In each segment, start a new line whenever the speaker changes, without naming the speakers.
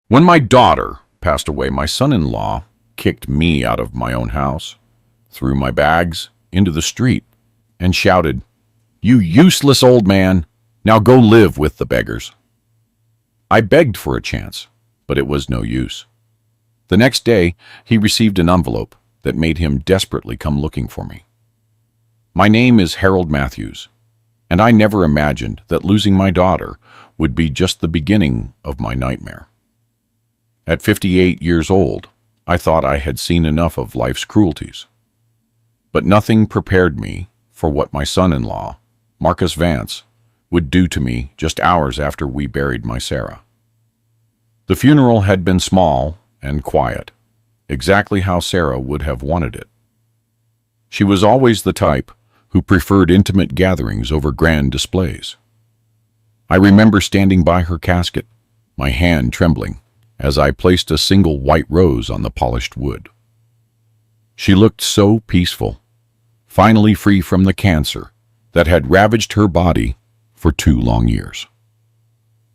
When my daughter passed away, my son-in-law kicked me out of my own house, threw my bags into the street, and shouted, "You useless old man, now go live with the beggars." I begged for a chance, but it was no use. The next day, he received an envelope that made him desperately come looking for me. My name is Harold Matthews, and I never imagined that losing my daughter would be just the beginning of my nightmare. At 58 years old, I thought I had seen enough of life's cruelties. But nothing prepared me for what my son-in-law, Marcus Vance, would do to me just hours after we buried my Sarah. The funeral had been small and quiet, exactly how Sarah would have wanted it. She was always the type who preferred intimate gatherings over grand displays. I remember standing by her casket, my hand trembling, as I placed a single white rose on the polished wood. She looked so peaceful, finally free from the cancer that had ravaged her body for 2 long years.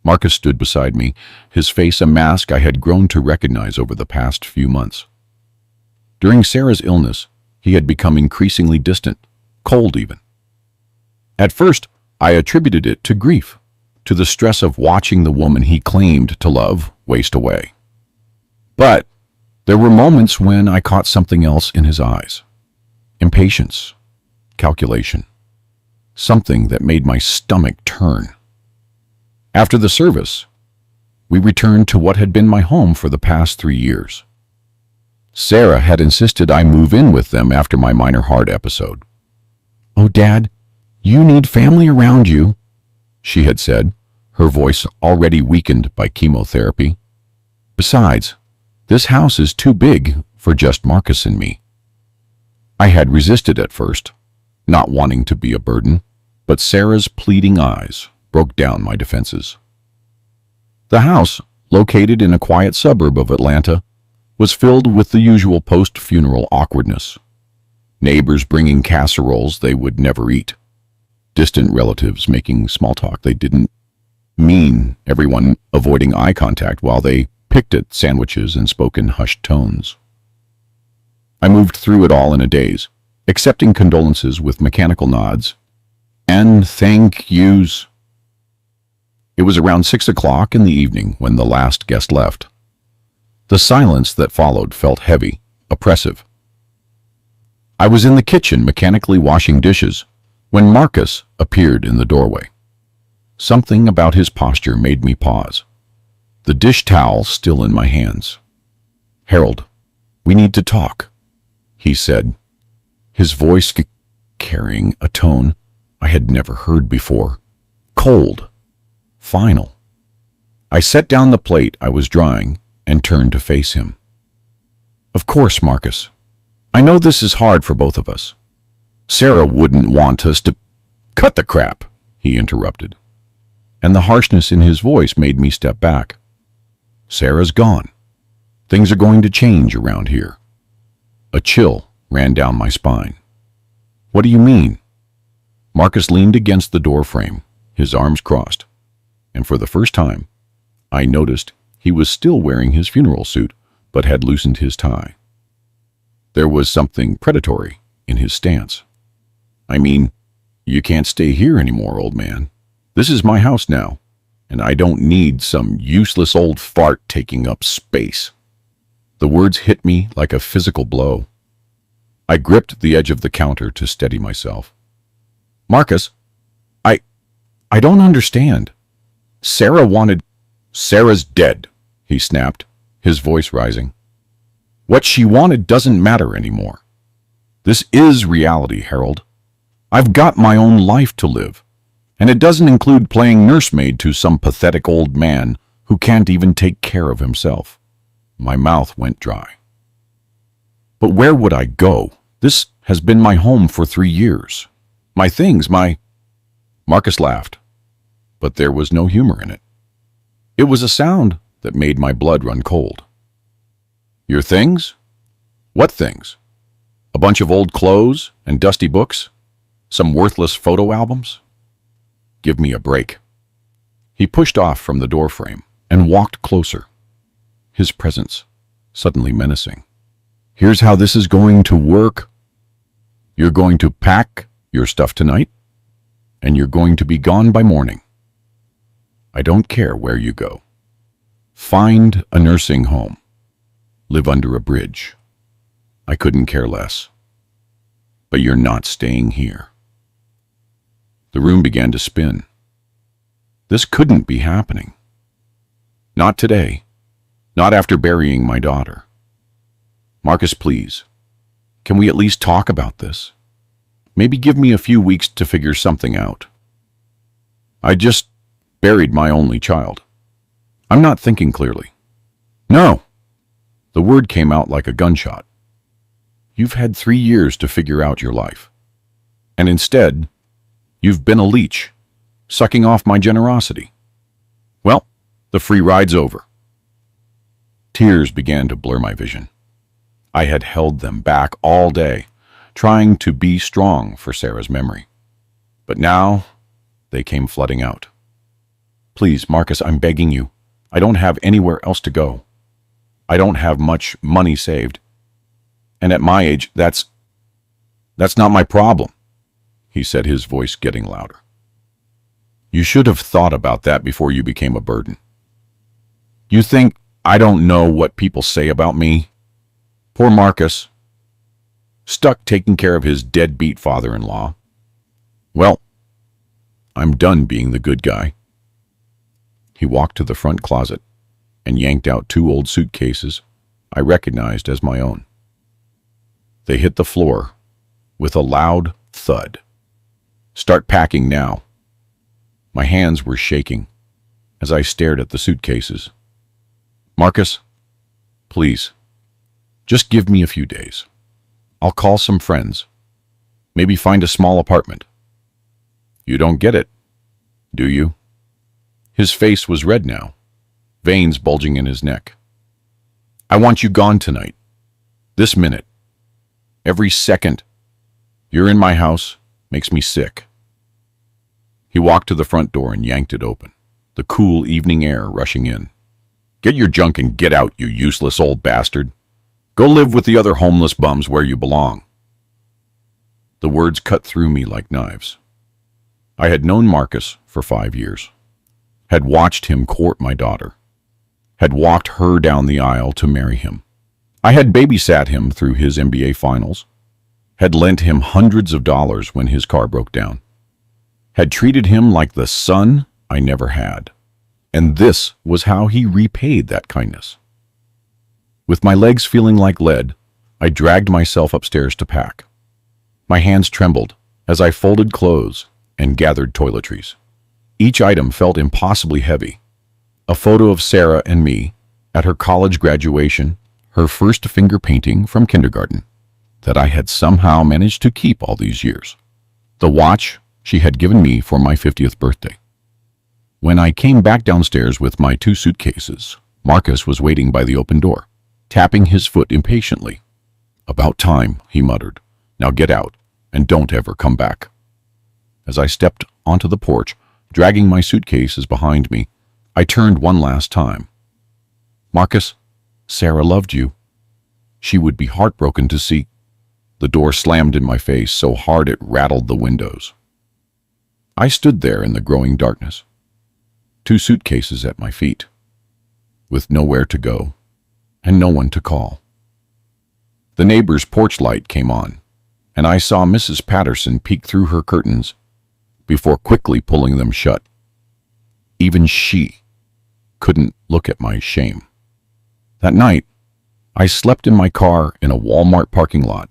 Marcus stood beside me, his face a mask I had grown to recognize over the past few months. During Sarah's illness, he had become increasingly distant, cold even. At first, I attributed it to grief, to the stress of watching the woman he claimed to love waste away. But there were moments when I caught something else in his eyes. Impatience, calculation, something that made my stomach turn. After the service, we returned to what had been my home for the past 3 years. Sarah had insisted I move in with them after my minor heart episode. "Oh, Dad, you need family around you," she had said, her voice already weakened by chemotherapy. "Besides, this house is too big for just Marcus and me." I had resisted at first, not wanting to be a burden, but Sarah's pleading eyes broke down my defenses. The house, located in a quiet suburb of Atlanta, was filled with the usual post-funeral awkwardness. Neighbors bringing casseroles they would never eat. Distant relatives making small talk they didn't mean, everyone avoiding eye contact while they picked at sandwiches and spoke in hushed tones. I moved through it all in a daze, accepting condolences with mechanical nods and thank yous. It was around 6 o'clock in the evening when the last guest left. The silence that followed felt heavy, oppressive. I was in the kitchen mechanically washing dishes when Marcus appeared in the doorway. Something about his posture made me pause, the dish towel still in my hands. "Harold, we need to talk," he said, his voice carrying a tone I had never heard before. Cold, final. I set down the plate I was drying and turned to face him. "Of course, Marcus. I know this is hard for both of us. Sarah wouldn't want us to—" "Cut the crap," he interrupted, and the harshness in his voice made me step back. "Sarah's gone. Things are going to change around here." A chill ran down my spine. "What do you mean?" Marcus leaned against the door frame, his arms crossed, and for the first time, I noticed he was still wearing his funeral suit, but had loosened his tie. There was something predatory in his stance. "I mean, you can't stay here anymore, old man. This is my house now, and I don't need some useless old fart taking up space." The words hit me like a physical blow. I gripped the edge of the counter to steady myself. "Marcus, I don't understand. Sarah wanted—" "Sarah's dead," he snapped, his voice rising. "What she wanted doesn't matter anymore. This is reality, Harold. I've got my own life to live, and it doesn't include playing nursemaid to some pathetic old man who can't even take care of himself." My mouth went dry. "But where would I go? This has been my home for 3 years. My things, Marcus laughed, but there was no humor in it. It was a sound that made my blood run cold. "Your things? What things? A bunch of old clothes and dusty books? Some worthless photo albums? Give me a break." He pushed off from the doorframe and walked closer. his presence suddenly menacing. Here's how this is going to work. You're going to pack your stuff tonight, and you're going to be gone by morning. I don't care where you go. Find a nursing home. Live under a bridge. I couldn't care less. But you're not staying here. The room began to spin. This couldn't be happening. Not today. Not after burying my daughter. Marcus, please. Can we at least talk about this? Maybe give me a few weeks to figure something out. I just buried my only child. I'm not thinking clearly. No. The word came out like a gunshot. You've had 3 years to figure out your life. And instead, you've been a leech, sucking off my generosity. Well, the free ride's over. Tears began to blur my vision. I had held them back all day, trying to be strong for Sarah's memory. But now, they came flooding out. Please, Marcus, I'm begging you. I don't have anywhere else to go. I don't have much money saved. And at my age, that's not my problem, he said, his voice getting louder. You should have thought about that before you became a burden. You think I don't know what people say about me? Poor Marcus, stuck taking care of his deadbeat father-in-law. Well, I'm done being the good guy. He walked to the front closet and yanked out 2 old suitcases I recognized as my own. They hit the floor with a loud thud. Start packing now. My hands were shaking as I stared at the suitcases. Marcus, please, just give me a few days. I'll call some friends. Maybe find a small apartment. You don't get it, do you? His face was red now, veins bulging in his neck. I want you gone tonight. This minute. Every second. You're in my house makes me sick. He walked to the front door and yanked it open, the cool evening air rushing in. Get your junk and get out, you useless old bastard. Go live with the other homeless bums where you belong. The words cut through me like knives. I had known Marcus for 5 years, had watched him court my daughter, had walked her down the aisle to marry him. I had babysat him through his MBA finals, had lent him hundreds of dollars when his car broke down, had treated him like the son I never had. And this was how he repaid that kindness. With my legs feeling like lead, I dragged myself upstairs to pack. My hands trembled as I folded clothes and gathered toiletries. Each item felt impossibly heavy. A photo of Sarah and me at her college graduation, her first finger painting from kindergarten, that I had somehow managed to keep all these years. The watch she had given me for my 50th birthday. When I came back downstairs with my 2 suitcases, Marcus was waiting by the open door, tapping his foot impatiently. About time, he muttered. Now get out, and don't ever come back. As I stepped onto the porch, dragging my suitcases behind me, I turned one last time. Marcus, Sarah loved you. She would be heartbroken to see. The door slammed in my face so hard it rattled the windows. I stood there in the growing darkness, 2 suitcases at my feet, with nowhere to go and no one to call. The neighbor's porch light came on, and I saw Mrs. Patterson peek through her curtains before quickly pulling them shut. Even she couldn't look at my shame. That night, I slept in my car in a Walmart parking lot,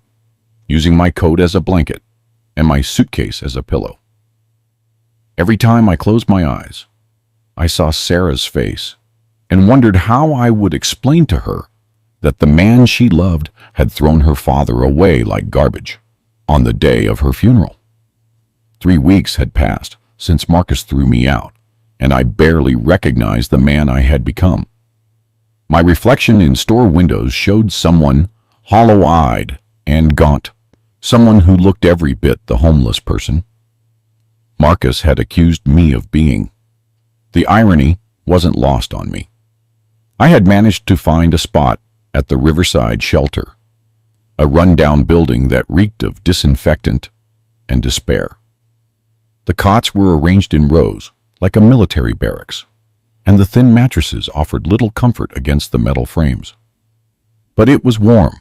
using my coat as a blanket and my suitcase as a pillow. Every time I closed my eyes, I saw Sarah's face and wondered how I would explain to her that the man she loved had thrown her father away like garbage on the day of her funeral. 3 weeks had passed since Marcus threw me out, and I barely recognized the man I had become. My reflection in store windows showed someone hollow-eyed and gaunt, someone who looked every bit the homeless person Marcus had accused me of being. The irony wasn't lost on me. I had managed to find a spot at the Riverside Shelter, a rundown building that reeked of disinfectant and despair. The cots were arranged in rows, like a military barracks, and the thin mattresses offered little comfort against the metal frames. But it was warm,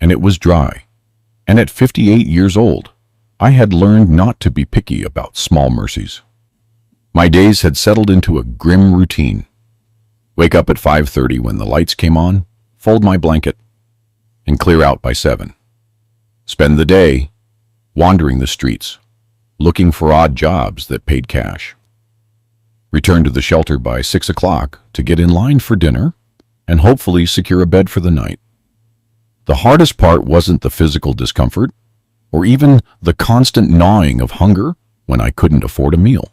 and it was dry, and at 58 years old, I had learned not to be picky about small mercies. My days had settled into a grim routine. Wake up at 5:30 when the lights came on, fold my blanket, and clear out by 7. Spend the day wandering the streets, looking for odd jobs that paid cash. Return to the shelter by 6 o'clock to get in line for dinner and hopefully secure a bed for the night. The hardest part wasn't the physical discomfort or even the constant gnawing of hunger when I couldn't afford a meal.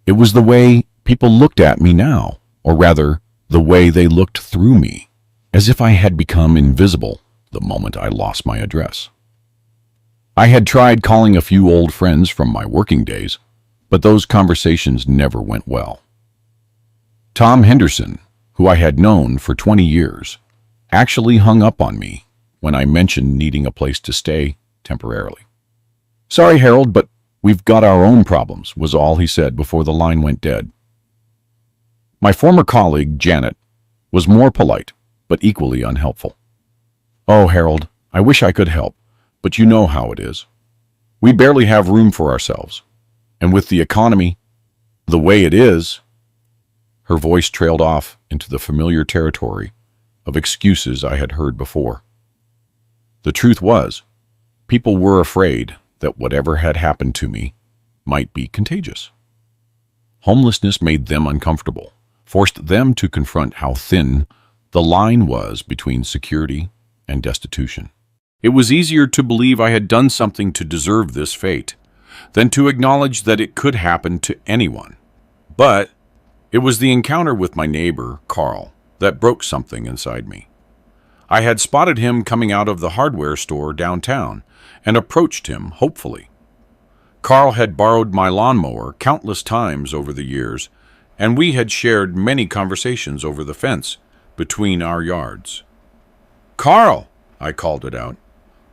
It was the way people looked at me now, or rather, the way they looked through me, as if I had become invisible the moment I lost my address. I had tried calling a few old friends from my working days, but those conversations never went well. Tom Henderson, who I had known for 20 years, actually hung up on me when I mentioned needing a place to stay temporarily. "Sorry, Harold, but we've got our own problems," was all he said before the line went dead. My former colleague, Janet, was more polite, but equally unhelpful. "Oh, Harold, I wish I could help, but you know how it is. We barely have room for ourselves. And with the economy the way it is," her voice trailed off into the familiar territory of excuses I had heard before. The truth was, people were afraid that whatever had happened to me might be contagious. Homelessness made them uncomfortable, forced them to confront how thin the line was between security and destitution. It was easier to believe I had done something to deserve this fate than to acknowledge that it could happen to anyone. But it was the encounter with my neighbor, Carl, that broke something inside me. I had spotted him coming out of the hardware store downtown and approached him hopefully. Carl had borrowed my lawnmower countless times over the years, and we had shared many conversations over the fence between our yards. "Carl!" I called it out,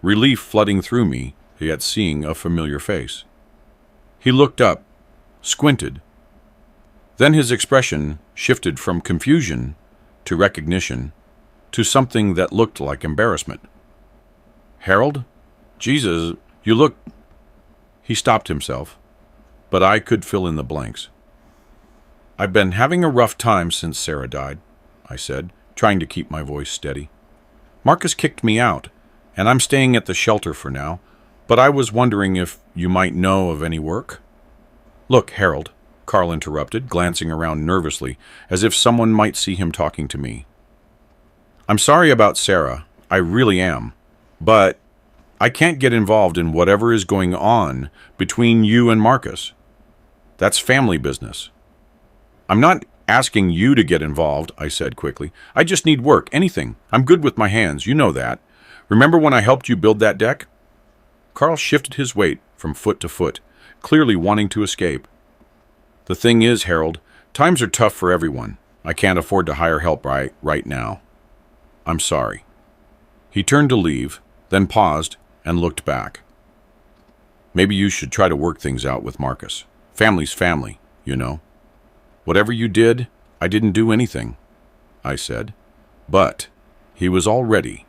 relief flooding through me at seeing a familiar face. He looked up, squinted. Then his expression shifted from confusion to recognition to something that looked like embarrassment. "Harold? Jesus, you look—" He stopped himself, but I could fill in the blanks. "I've been having a rough time since Sarah died," I said, trying to keep my voice steady. "Marcus kicked me out, and I'm staying at the shelter for now, but I was wondering if you might know of any work." "Look, Harold," Carl interrupted, glancing around nervously, as if someone might see him talking to me. "I'm sorry about Sarah, I really am, but I can't get involved in whatever is going on between you and Marcus. That's family business." "I'm not asking you to get involved," I said quickly. "I just need work, anything. I'm good with my hands, you know that. Remember when I helped you build that deck?" Carl shifted his weight from foot to foot, clearly wanting to escape. "The thing is, Harold, times are tough for everyone. I can't afford to hire help right now. I'm sorry." He turned to leave, then paused and looked back. "Maybe you should try to work things out with Marcus. Family's family, you know." "Whatever you did, I didn't do anything," I said, but he was already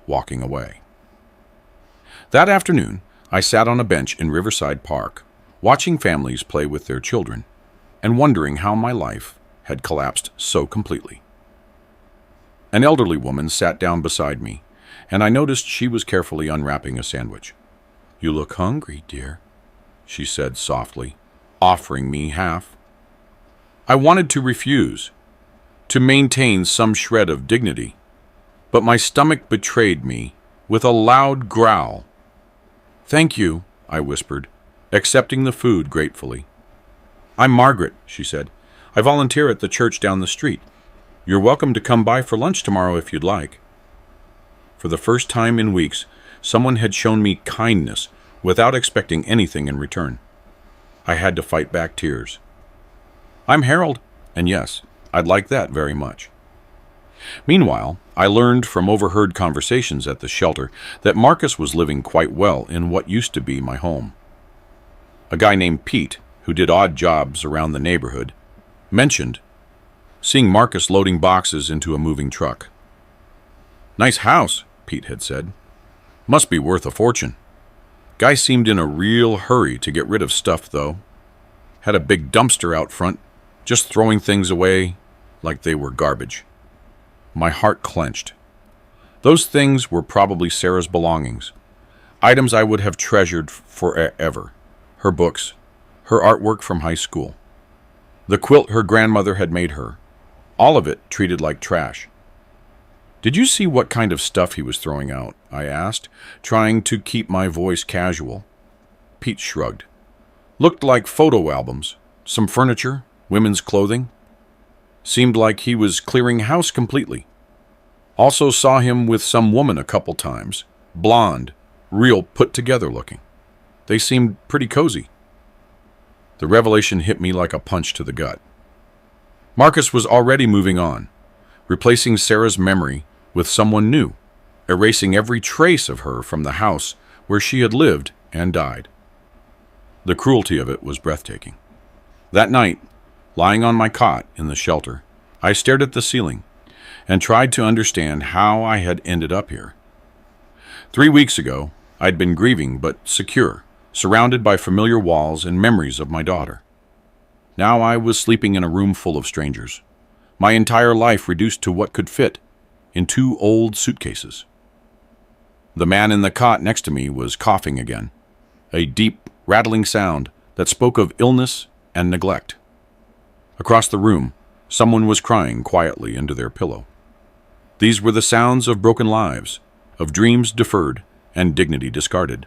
walking away. That afternoon, I sat on a bench in Riverside Park, watching families play with their children, and wondering how my life had collapsed so completely. An elderly woman sat down beside me, and I noticed she was carefully unwrapping a sandwich. "You look hungry, dear," she said softly, offering me half. I wanted to refuse, to maintain some shred of dignity, but my stomach betrayed me with a loud growl. "Thank you," I whispered, accepting the food gratefully. "I'm Margaret," she said. "I volunteer at the church down the street. You're welcome to come by for lunch tomorrow if you'd like." For the first time in weeks, someone had shown me kindness without expecting anything in return. I had to fight back tears. "I'm Harold, and yes, I'd like that very much." Meanwhile, I learned from overheard conversations at the shelter that Marcus was living quite well in what used to be my home. A guy named Pete, who did odd jobs around the neighborhood, mentioned seeing Marcus loading boxes into a moving truck. "Nice house," Pete had said. "Must be worth a fortune." Guy seemed in a real hurry to get rid of stuff, though. Had a big dumpster out front, just throwing things away like they were garbage. My heart clenched. Those things were probably Sarah's belongings, items I would have treasured forever. Her books, her artwork from high school, the quilt her grandmother had made her, all of it treated like trash. "Did you see what kind of stuff he was throwing out?" I asked, trying to keep my voice casual. Pete shrugged. "Looked like photo albums, some furniture, women's clothing. Seemed like he was clearing house completely. Also saw him with some woman a couple times, blonde, real put-together looking. They seemed pretty cozy." The revelation hit me like a punch to the gut. Marcus was already moving on, replacing Sarah's memory with someone new, erasing every trace of her from the house where she had lived and died. The cruelty of it was breathtaking. That night, lying on my cot in the shelter, I stared at the ceiling and tried to understand how I had ended up here. 3 weeks ago, I'd been grieving but secure, surrounded by familiar walls and memories of my daughter. Now I was sleeping in a room full of strangers, my entire life reduced to what could fit in 2 old suitcases. The man in the cot next to me was coughing again, a deep, rattling sound that spoke of illness and neglect. Across the room, someone was crying quietly into their pillow. These were the sounds of broken lives, of dreams deferred and dignity discarded.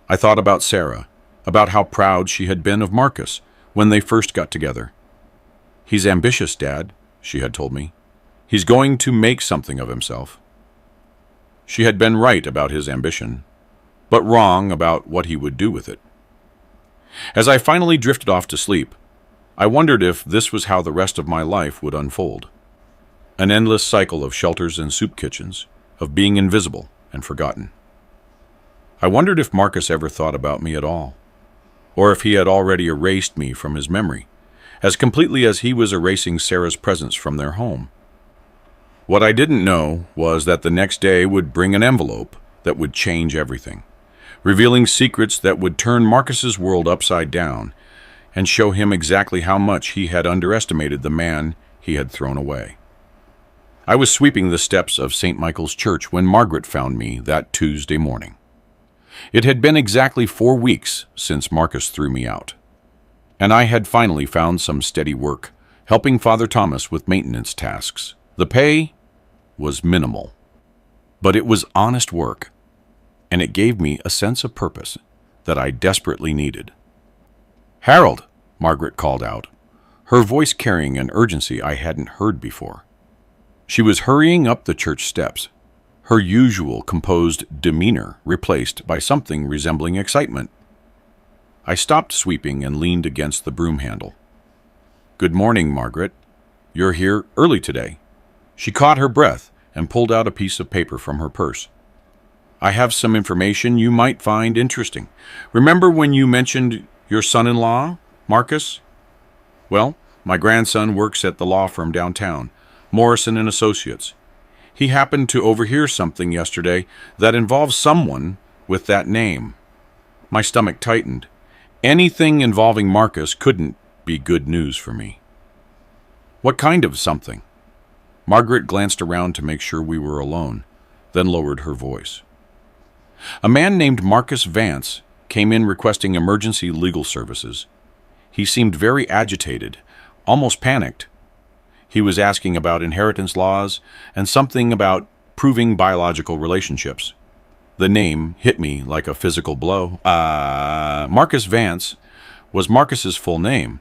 I thought about Sarah, about how proud she had been of Marcus when they first got together. "He's ambitious, Dad," she had told me. "He's going to make something of himself." She had been right about his ambition, but wrong about what he would do with it. As I finally drifted off to sleep, I wondered if this was how the rest of my life would unfold. An endless cycle of shelters and soup kitchens, of being invisible and forgotten. I wondered if Marcus ever thought about me at all, or if he had already erased me from his memory, as completely as he was erasing Sarah's presence from their home. What I didn't know was that the next day would bring an envelope that would change everything, revealing secrets that would turn Marcus's world upside down and show him exactly how much he had underestimated the man he had thrown away. I was sweeping the steps of St. Michael's Church when Margaret found me that Tuesday morning. It had been exactly 4 weeks since Marcus threw me out, and I had finally found some steady work, helping Father Thomas with maintenance tasks. The pay was minimal, but it was honest work, and it gave me a sense of purpose that I desperately needed. "Harold," Margaret called out, her voice carrying an urgency I hadn't heard before. She was hurrying up the church steps, her usual composed demeanor replaced by something resembling excitement. I stopped sweeping and leaned against the broom handle. "Good morning, Margaret. You're here early today." She caught her breath and pulled out a piece of paper from her purse. "I have some information you might find interesting. Remember when you mentioned your son-in-law, Marcus? Well, my grandson works at the law firm downtown, Morrison and Associates. He happened to overhear something yesterday that involves someone with that name." My stomach tightened. Anything involving Marcus couldn't be good news for me. "What kind of something?" Margaret glanced around to make sure we were alone, then lowered her voice. "A man named Marcus Vance came in requesting emergency legal services. He seemed very agitated, almost panicked. He was asking about inheritance laws and something about proving biological relationships. The name hit me like a physical blow. Marcus Vance was Marcus's full name,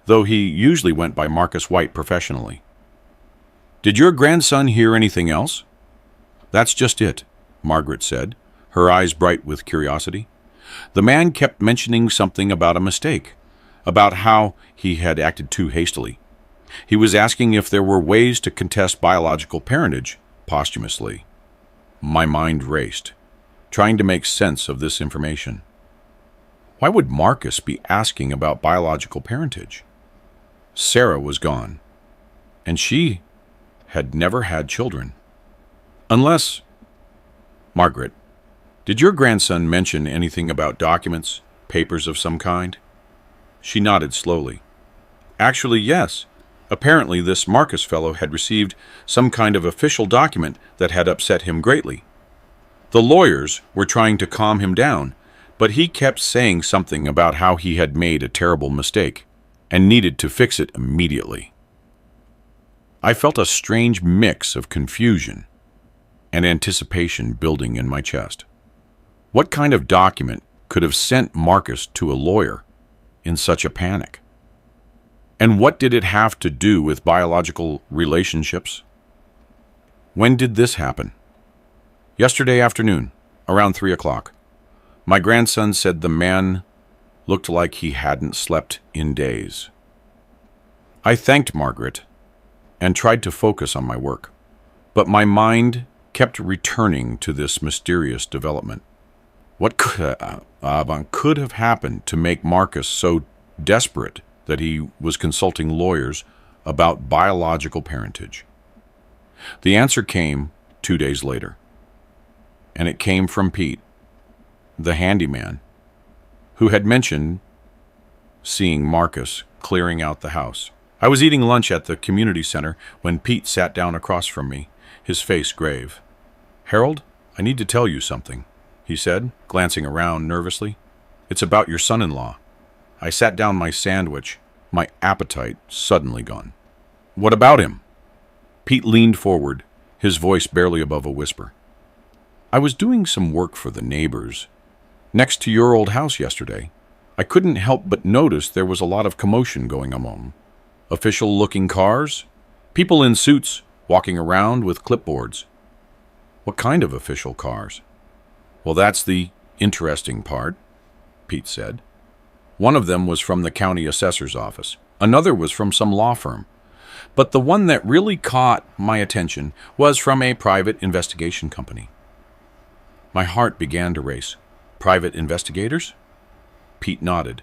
though he usually went by Marcus White professionally. Did your grandson hear anything else?" "That's just it," Margaret said, her eyes bright with curiosity. "The man kept mentioning something about a mistake, about how he had acted too hastily. He was asking if there were ways to contest biological parentage posthumously. My mind raced, trying to make sense of this information. Why would Marcus be asking about biological parentage? Sarah was gone, and she had never had children. Unless... Margaret, did your grandson mention anything about documents, papers of some kind? She nodded slowly. Actually, yes. Apparently, this Marcus fellow had received some kind of official document that had upset him greatly. The lawyers were trying to calm him down, but he kept saying something about how he had made a terrible mistake and needed to fix it immediately. I felt a strange mix of confusion and anticipation building in my chest. What kind of document could have sent Marcus to a lawyer in such a panic? And what did it have to do with biological relationships? When did this happen? Yesterday afternoon, around 3 o'clock. My grandson said the man looked like he hadn't slept in days. I thanked Margaret and tried to focus on my work, but my mind kept returning to this mysterious development. What could have happened to make Marcus so desperate that he was consulting lawyers about biological parentage? The answer came 2 days later, and it came from Pete, the handyman, who had mentioned seeing Marcus clearing out the house. I was eating lunch at the community center when Pete sat down across from me, his face grave. "Harold, I need to tell you something," he said, glancing around nervously. "It's about your son-in-law." I sat down my sandwich, my appetite suddenly gone. "What about him?" Pete leaned forward, his voice barely above a whisper. "I was doing some work for the neighbors next to your old house yesterday. I couldn't help but notice there was a lot of commotion going on. Official-looking cars, people in suits walking around with clipboards." "What kind of official cars?" "Well, that's the interesting part," Pete said. "One of them was from the county assessor's office. Another was from some law firm. But the one that really caught my attention was from a private investigation company." My heart began to race. "Private investigators?" Pete nodded.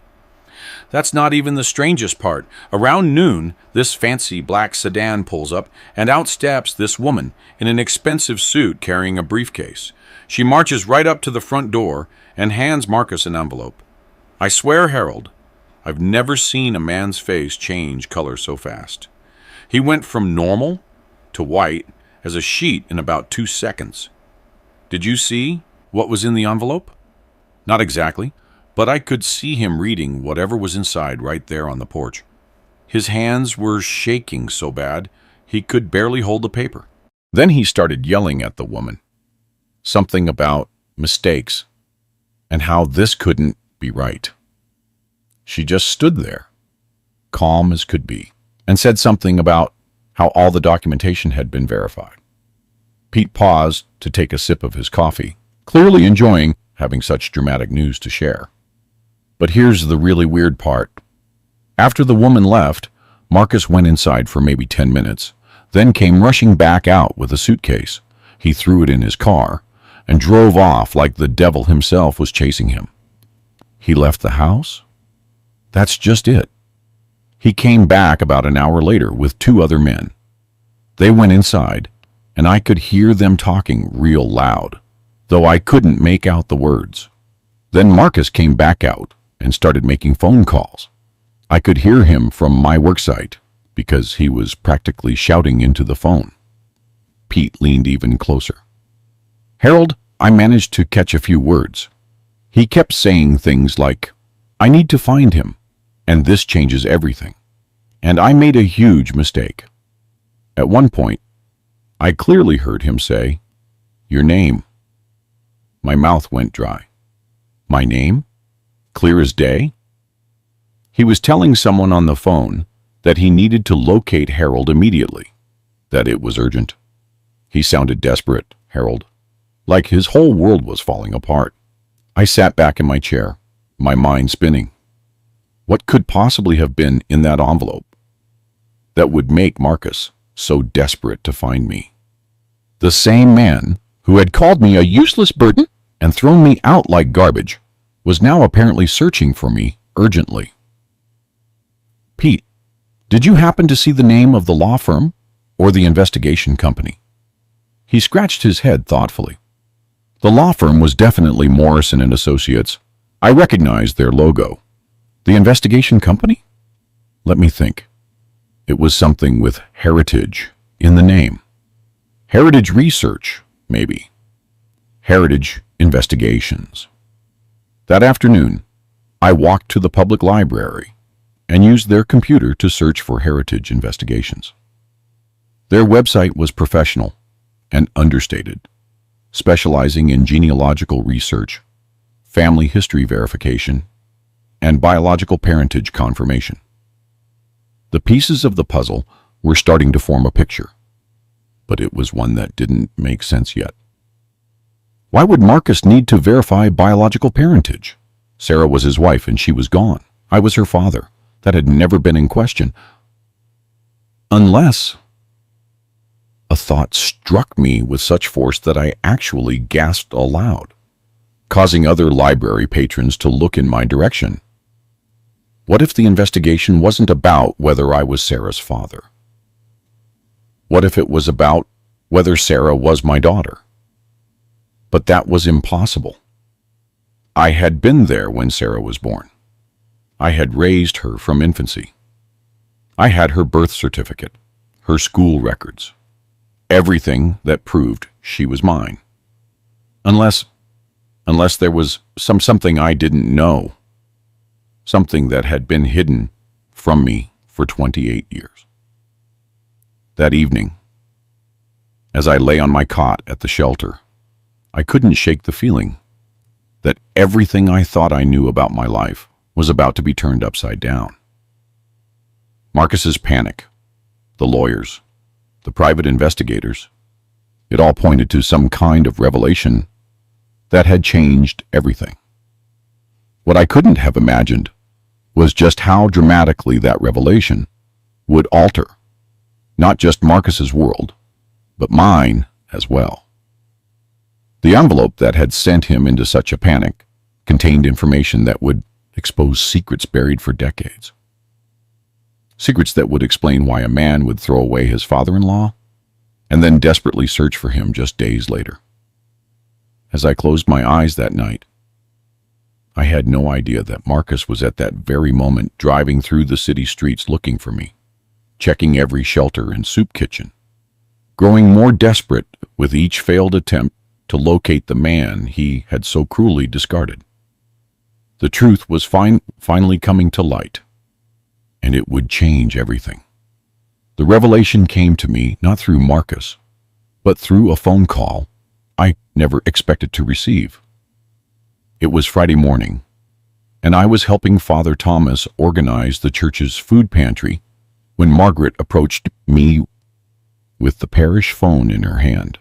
"That's not even the strangest part. Around noon, this fancy black sedan pulls up, and out steps this woman in an expensive suit carrying a briefcase. She marches right up to the front door and hands Marcus an envelope. I swear, Harold, I've never seen a man's face change color so fast. He went from normal to white as a sheet in about 2 seconds. Did you see what was in the envelope?" "Not exactly, but I could see him reading whatever was inside right there on the porch. His hands were shaking so bad he could barely hold the paper." Then he started yelling at the woman. Something about mistakes and how this couldn't be right. She just stood there, calm as could be, and said something about how all the documentation had been verified. Pete paused to take a sip of his coffee, clearly enjoying having such dramatic news to share. But here's the really weird part. After the woman left, Marcus went inside for maybe 10 minutes, then came rushing back out with a suitcase. He threw it in his car and drove off like the devil himself was chasing him. He left the house? That's just it. He came back about an hour later with 2 other men. They went inside, and I could hear them talking real loud, though I couldn't make out the words. Then Marcus came back out and started making phone calls. I could hear him from my worksite because he was practically shouting into the phone. Pete leaned even closer. "Harold, I managed to catch a few words. He kept saying things like, 'I need to find him, and this changes everything.' And I made a huge mistake. At one point, I clearly heard him say, 'Your name.' My mouth went dry. My name? Clear as day? He was telling someone on the phone that he needed to locate Harold immediately, that it was urgent. He sounded desperate, Harold, like his whole world was falling apart. I sat back in my chair, my mind spinning. What could possibly have been in that envelope? that would make Marcus so desperate to find me. The same man who had called me a useless burden and thrown me out like garbage was now apparently searching for me urgently. Pete, did you happen to see the name of the law firm or the investigation company? He scratched his head thoughtfully. The law firm was definitely Morrison and Associates. I recognized their logo. The investigation company? Let me think. It was something with heritage in the name. Heritage Research, maybe. Heritage Investigations. That afternoon, I walked to the public library and used their computer to search for Heritage Investigations. Their website was professional and understated, specializing in genealogical research, family history verification, and biological parentage confirmation. The pieces of the puzzle were starting to form a picture, but it was one that didn't make sense yet. Why would Marcus need to verify biological parentage? Sarah was his wife and she was gone. I was her father. That had never been in question. Unless... A thought struck me with such force that I actually gasped aloud, causing other library patrons to look in my direction. What if the investigation wasn't about whether I was Sarah's father? What if it was about whether Sarah was my daughter? But that was impossible. I had been there when Sarah was born. I had raised her from infancy. I had her birth certificate, her school records, everything that proved she was mine. Unless there was something I didn't know, something that had been hidden from me for 28 years. That evening, as I lay on my cot at the shelter, I couldn't shake the feeling that everything I thought I knew about my life was about to be turned upside down. Marcus's panic, the lawyers, the private investigators, it all pointed to some kind of revelation that had changed everything. What I couldn't have imagined was just how dramatically that revelation would alter not just Marcus's world, but mine as well. The envelope that had sent him into such a panic contained information that would expose secrets buried for decades. Secrets that would explain why a man would throw away his father-in-law and then desperately search for him just days later. As I closed my eyes that night, I had no idea that Marcus was at that very moment driving through the city streets looking for me, checking every shelter and soup kitchen, growing more desperate with each failed attempt to locate the man he had so cruelly discarded. The truth was finally coming to light, and it would change everything. The revelation came to me not through Marcus, but through a phone call I never expected to receive. It was Friday morning, and I was helping Father Thomas organize the church's food pantry when Margaret approached me with the parish phone in her hand.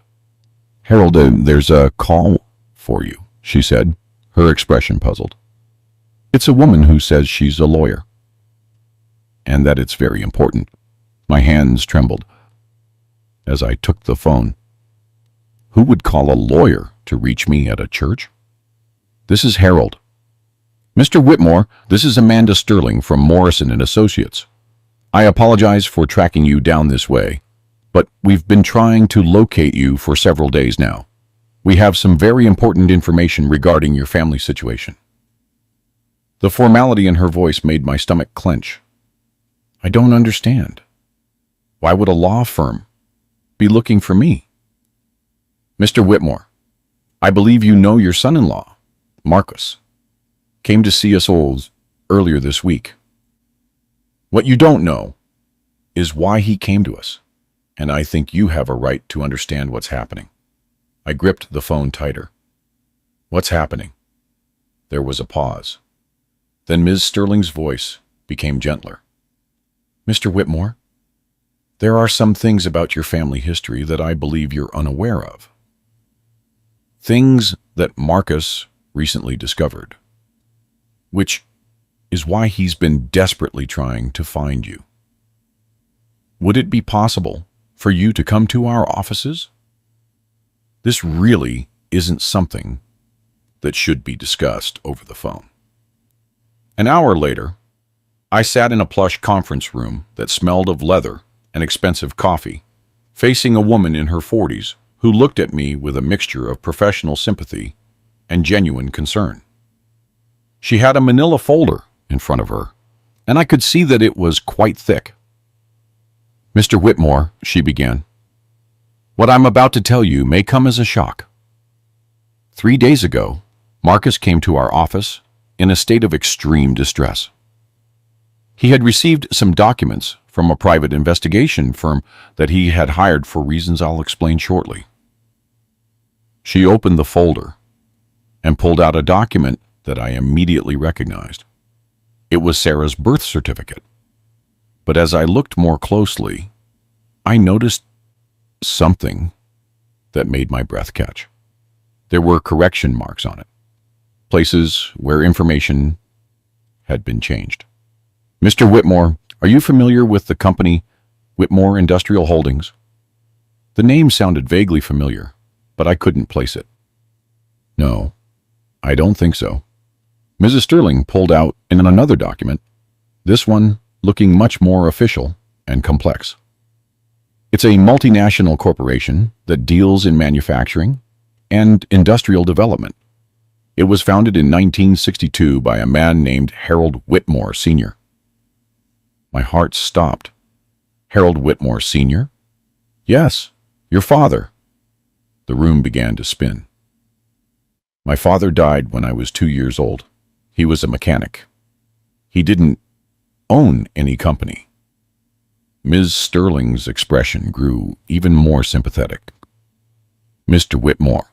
"Harold, there's a call for you," she said, her expression puzzled. "It's a woman who says she's a lawyer, and that it's very important." My hands trembled as I took the phone. Who would call a lawyer to reach me at a church? "This is Harold." "Mr. Whitmore, this is Amanda Sterling from Morrison and Associates. I apologize for tracking you down this way, but we've been trying to locate you for several days now. We have some very important information regarding your family situation." The formality in her voice made my stomach clench. "I don't understand. Why would a law firm be looking for me?" "Mr. Whitmore, I believe you know your son-in-law, Marcus, came to see us all earlier this week. What you don't know is why he came to us, and I think you have a right to understand what's happening." I gripped the phone tighter. "What's happening?" There was a pause. Then Ms. Sterling's voice became gentler. "Mr. Whitmore, there are some things about your family history that I believe you're unaware of. Things that Marcus recently discovered, which is why he's been desperately trying to find you. Would it be possible for you to come to our offices? This really isn't something that should be discussed over the phone. An hour later, I sat in a plush conference room that smelled of leather and expensive coffee, facing a woman in her 40s who looked at me with a mixture of professional sympathy and genuine concern. She had a manila folder in front of her, and I could see that it was quite thick. "Mr. Whitmore," she began, "what I'm about to tell you may come as a shock. 3 days ago, Marcus came to our office in a state of extreme distress. He had received some documents from a private investigation firm that he had hired for reasons I'll explain shortly." She opened the folder and pulled out a document that I immediately recognized. It was Sarah's birth certificate. But as I looked more closely, I noticed something that made my breath catch. There were correction marks on it, places where information had been changed. "Mr. Whitmore, are you familiar with the company Whitmore Industrial Holdings?" The name sounded vaguely familiar, but I couldn't place it. "No, I don't think so." Mrs. Sterling pulled out in another document, this one looking much more official and complex. "It's a multinational corporation that deals in manufacturing and industrial development. It was founded in 1962 by a man named Harold Whitmore Sr. My heart stopped. "Harold Whitmore Sr.? "Yes, your father." The room began to spin. "My father died when I was 2 years old. He was a mechanic. He didn't own any company." Ms. Sterling's expression grew even more sympathetic. "Mr. Whitmore,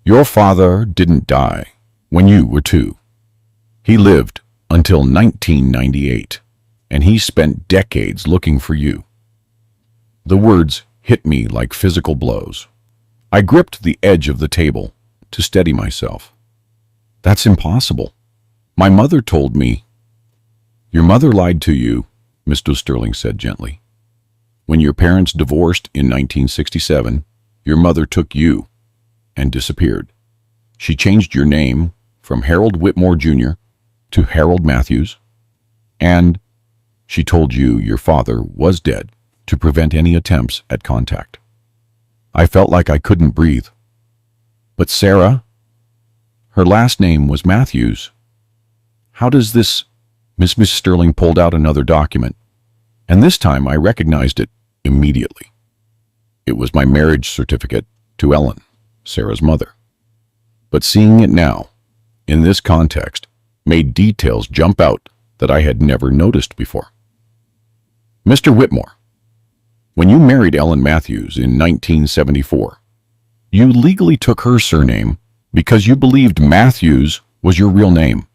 your father didn't die when you were 2. He lived until 1998, and he spent decades looking for you." The words hit me like physical blows. I gripped the edge of the table to steady myself. "That's impossible. My mother told me." "Your mother lied to you," Mr. Sterling said gently. "When your parents divorced in 1967, your mother took you and disappeared. She changed your name from Harold Whitmore Jr. to Harold Matthews, and she told you your father was dead to prevent any attempts at contact." I felt like I couldn't breathe. "But Sarah, her last name was Matthews. How does this—" Miss Sterling pulled out another document, and this time I recognized it immediately. It was my marriage certificate to Ellen, Sarah's mother. But seeing it now, in this context, made details jump out that I had never noticed before. "Mr. Whitmore, when you married Ellen Matthews in 1974, you legally took her surname because you believed Matthews was your real name.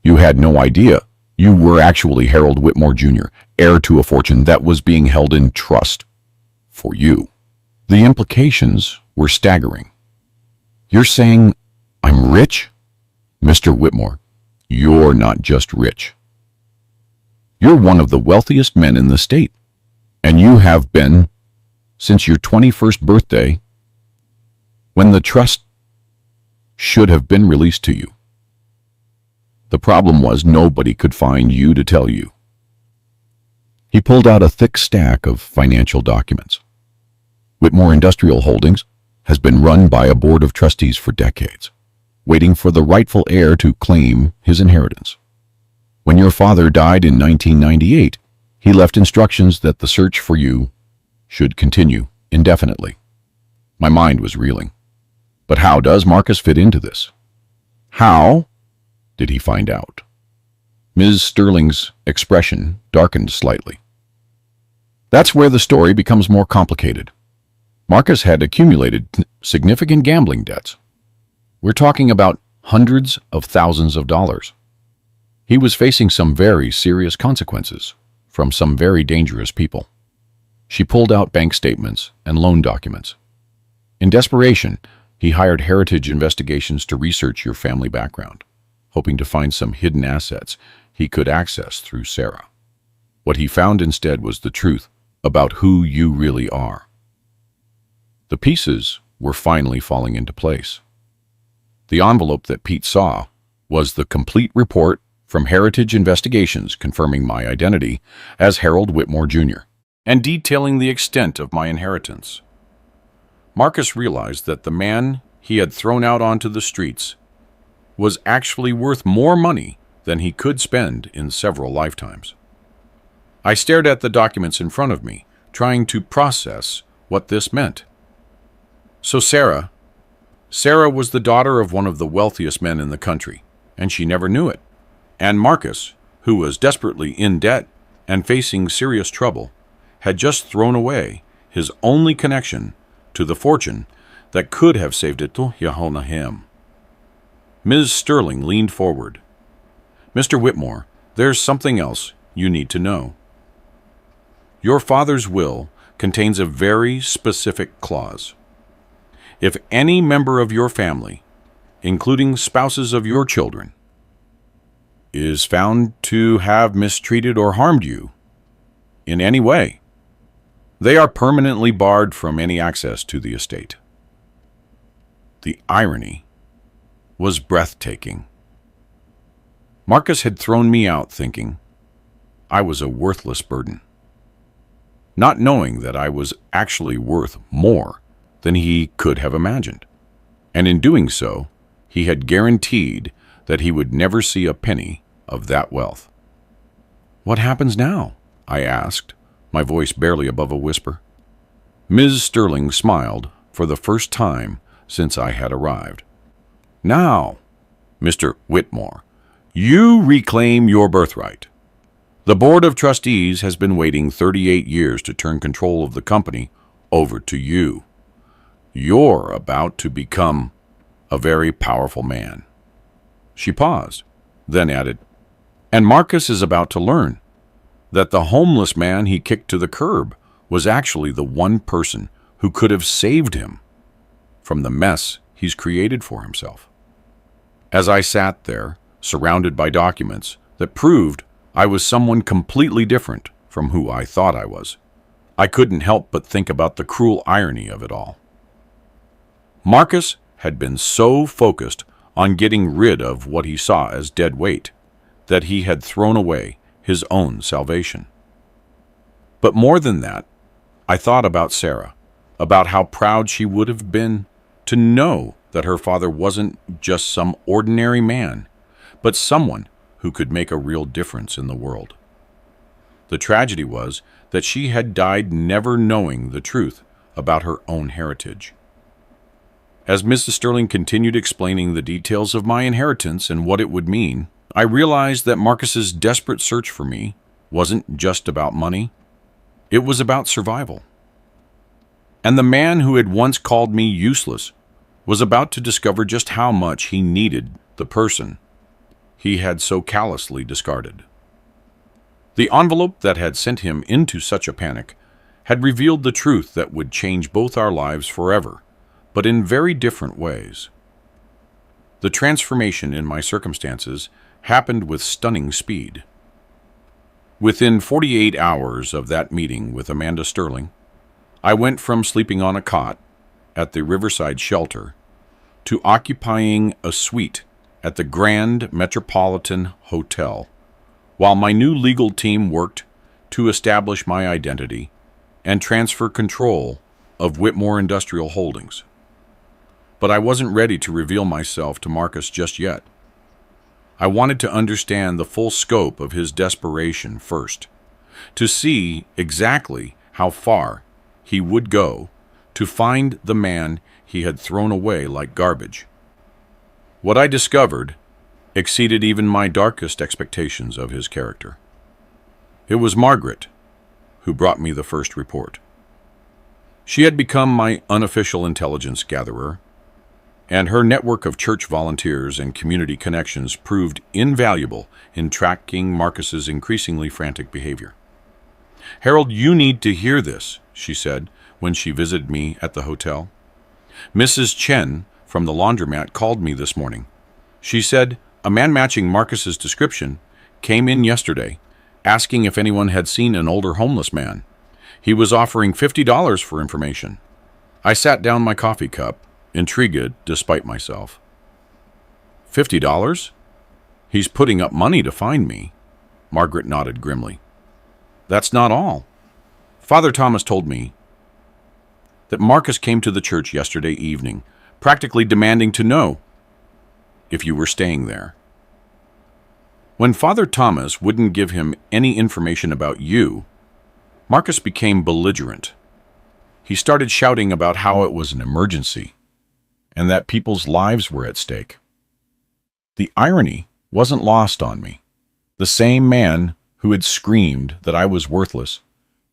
You had no idea you were actually Harold Whitmore Jr., heir to a fortune that was being held in trust for you. The implications were staggering. You're saying I'm rich? Mr. Whitmore, you're not just rich. You're one of the wealthiest men in the state, and you have been since your 21st birthday, when the trust should have been released to you. The problem was nobody could find you to tell you." He pulled out a thick stack of financial documents. "Whitmore Industrial Holdings has been run by a board of trustees for decades, waiting for the rightful heir to claim his inheritance. When your father died in 1998, he left instructions that the search for you should continue indefinitely." My mind was reeling. But how does Marcus fit into this? How did he find out? Ms. Sterling's expression darkened slightly. "That's where the story becomes more complicated. Marcus had accumulated significant gambling debts. We're talking about hundreds of thousands of dollars. He was facing some very serious consequences from some very dangerous people." She pulled out bank statements and loan documents. "In desperation, he hired Heritage Investigations to research your family background, hoping to find some hidden assets he could access through Sarah. What he found instead was the truth about who you really are. The pieces were finally falling into place. The envelope that Pete saw was the complete report from Heritage Investigations confirming my identity as Harold Whitmore Jr. and detailing the extent of my inheritance. Marcus realized that the man he had thrown out onto the streets was actually worth more money than he could spend in several lifetimes. I stared at the documents in front of me, trying to process what this meant. So Sarah was the daughter of one of the wealthiest men in the country, and she never knew it. And Marcus, who was desperately in debt and facing serious trouble, had just thrown away his only connection to the fortune that could have saved it to him. Ms. Sterling leaned forward. "Mr. Whitmore, there's something else you need to know. Your father's will contains a very specific clause. If any member of your family, including spouses of your children, is found to have mistreated or harmed you in any way, they are permanently barred from any access to the estate." The irony was breathtaking. Marcus had thrown me out thinking I was a worthless burden, not knowing that I was actually worth more than he could have imagined. And in doing so, he had guaranteed that he would never see a penny of that wealth. "What happens now?" I asked, my voice barely above a whisper. Ms. Sterling smiled for the first time since I had arrived. "Now, Mr. Whitmore, you reclaim your birthright. The Board of Trustees has been waiting 38 years to turn control of the company over to you. You're about to become a very powerful man." She paused, then added, "And Marcus is about to learn that the homeless man he kicked to the curb was actually the one person who could have saved him from the mess he's created for himself." As I sat there, surrounded by documents that proved I was someone completely different from who I thought I was, I couldn't help but think about the cruel irony of it all. Marcus had been so focused on getting rid of what he saw as dead weight that he had thrown away his own salvation. But more than that, I thought about Sarah, about how proud she would have been to know that her father wasn't just some ordinary man, but someone who could make a real difference in the world. The tragedy was that she had died never knowing the truth about her own heritage. As Mrs. Sterling continued explaining the details of my inheritance and what it would mean, I realized that Marcus's desperate search for me wasn't just about money. It was about survival. And the man who had once called me useless was about to discover just how much he needed the person he had so callously discarded. The envelope that had sent him into such a panic had revealed the truth that would change both our lives forever, but in very different ways. The transformation in my circumstances happened with stunning speed. Within 48 hours of that meeting with Amanda Sterling, I went from sleeping on a cot at the Riverside Shelter to occupying a suite at the Grand Metropolitan Hotel, while my new legal team worked to establish my identity and transfer control of Whitmore Industrial Holdings. But I wasn't ready to reveal myself to Marcus just yet. I wanted to understand the full scope of his desperation first, to see exactly how far he would go to find the man he had thrown away like garbage. What I discovered exceeded even my darkest expectations of his character. It was Margaret who brought me the first report. She had become my unofficial intelligence gatherer, and her network of church volunteers and community connections proved invaluable in tracking Marcus's increasingly frantic behavior. "Harold, you need to hear this," she said when she visited me at the hotel. "Mrs. Chen from the laundromat called me this morning. She said a man matching Marcus's description came in yesterday, asking if anyone had seen an older homeless man. He was offering $50 for information. I sat down my coffee cup, intrigued despite myself. $50? He's putting up money to find me. Margaret nodded grimly. That's not all. Father Thomas told me that Marcus came to the church yesterday evening, practically demanding to know if you were staying there. When Father Thomas wouldn't give him any information about you, Marcus became belligerent. He started shouting about how it was an emergency and that people's lives were at stake. The irony wasn't lost on me. The same man who had screamed that I was worthless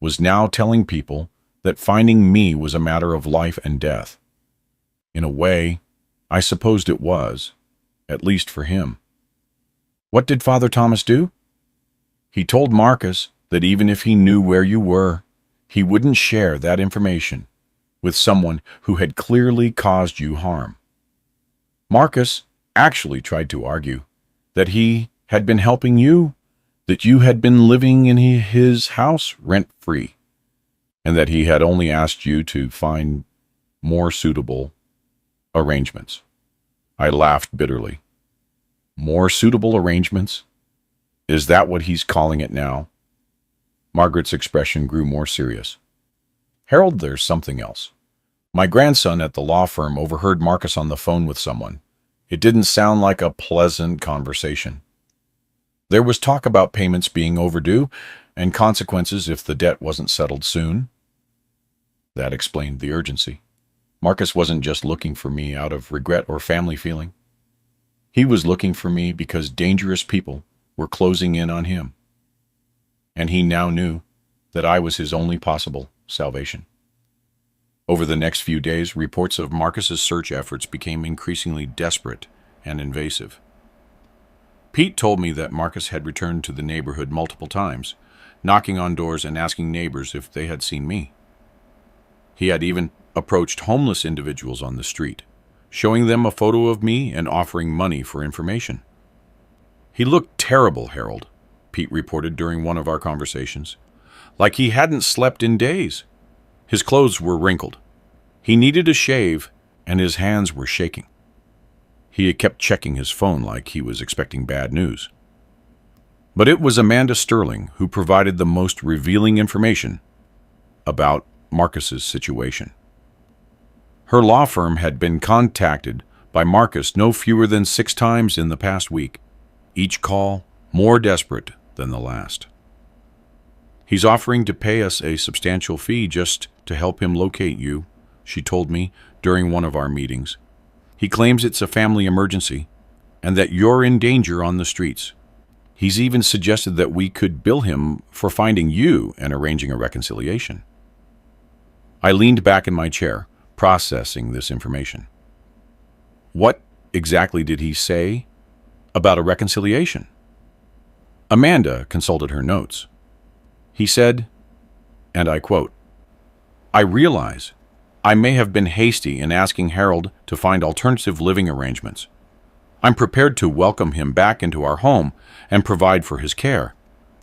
was now telling people that finding me was a matter of life and death. In a way, I supposed it was, at least for him. What did Father Thomas do? He told Marcus that even if he knew where you were, he wouldn't share that information with someone who had clearly caused you harm. Marcus actually tried to argue that he had been helping you, that you had been living in his house rent-free, and that he had only asked you to find more suitable arrangements. I laughed bitterly. More suitable arrangements? Is that what he's calling it now? Margaret's expression grew more serious. Harold, there's something else. My grandson at the law firm overheard Marcus on the phone with someone. It didn't sound like a pleasant conversation. There was talk about payments being overdue and consequences if the debt wasn't settled soon. That explained the urgency. Marcus wasn't just looking for me out of regret or family feeling. He was looking for me because dangerous people were closing in on him. And he now knew that I was his only possible salvation. Over the next few days, reports of Marcus's search efforts became increasingly desperate and invasive. Pete told me that Marcus had returned to the neighborhood multiple times, knocking on doors and asking neighbors if they had seen me. He had even approached homeless individuals on the street, showing them a photo of me and offering money for information. He looked terrible, Harold, Pete reported during one of our conversations, like he hadn't slept in days. His clothes were wrinkled. He needed a shave, and his hands were shaking. He had kept checking his phone like he was expecting bad news. But it was Amanda Sterling who provided the most revealing information about Marcus's situation. Her law firm had been contacted by Marcus no fewer than 6 times in the past week, each call more desperate than the last. He's offering to pay us a substantial fee just to help him locate you, she told me during one of our meetings. He claims it's a family emergency and that you're in danger on the streets. He's even suggested that we could bill him for finding you and arranging a reconciliation. I leaned back in my chair, processing this information. What exactly did he say about a reconciliation? Amanda consulted her notes. He said, and I quote, "I realize I may have been hasty in asking Harold to find alternative living arrangements. I'm prepared to welcome him back into our home and provide for his care.